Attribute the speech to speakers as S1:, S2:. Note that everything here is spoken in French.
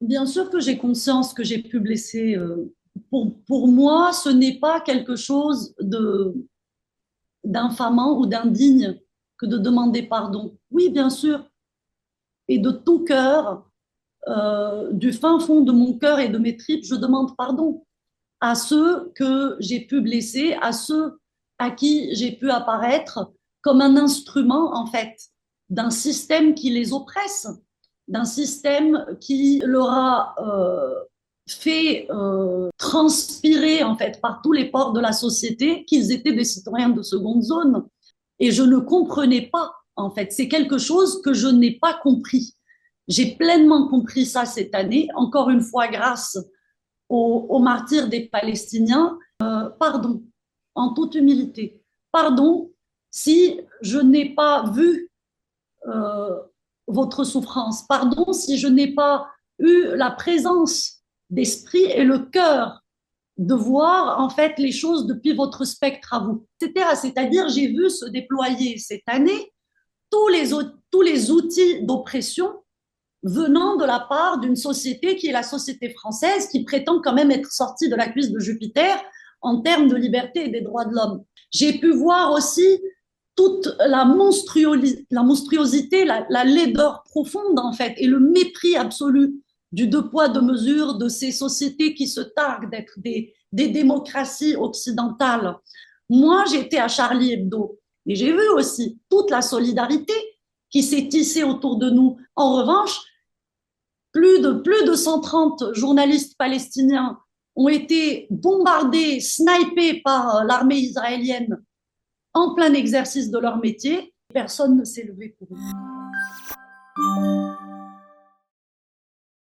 S1: Bien sûr que j'ai conscience que j'ai pu blesser. Pour moi, ce n'est pas quelque chose d'infamant ou d'indigne que de demander pardon. Oui, bien sûr, et de tout cœur, du fin fond de mon cœur et de mes tripes, je demande pardon à ceux que j'ai pu blesser, à ceux à qui j'ai pu apparaître comme un instrument, en fait, d'un système qui les oppresse, d'un système qui leur a fait transpirer, en fait, par tous les pores de la société qu'ils étaient des citoyens de seconde zone. Et je ne comprenais pas, en fait. C'est quelque chose que je n'ai pas compris. J'ai pleinement compris ça cette année, encore une fois grâce aux martyrs des Palestiniens. Pardon, en toute humilité, pardon si je n'ai pas vu euh, votre souffrance, pardon si je n'ai pas eu la présence d'esprit et le cœur de voir en fait les choses depuis votre spectre à vous, etc. C'est-à-dire, j'ai vu se déployer cette année tous les outils d'oppression venant de la part d'une société qui est la société française, qui prétend quand même être sortie de la cuisse de Jupiter en termes de liberté et des droits de l'homme. J'ai pu voir aussi toute la monstruosité, la laideur profonde en fait, et le mépris absolu du deux poids, deux mesures de ces sociétés qui se targuent d'être des démocraties occidentales. Moi, j'étais à Charlie Hebdo et j'ai vu aussi toute la solidarité qui s'est tissée autour de nous. En revanche, plus de 130 journalistes palestiniens ont été bombardés, snipés par l'armée israélienne en plein exercice de leur métier. Personne ne s'est levé pour eux.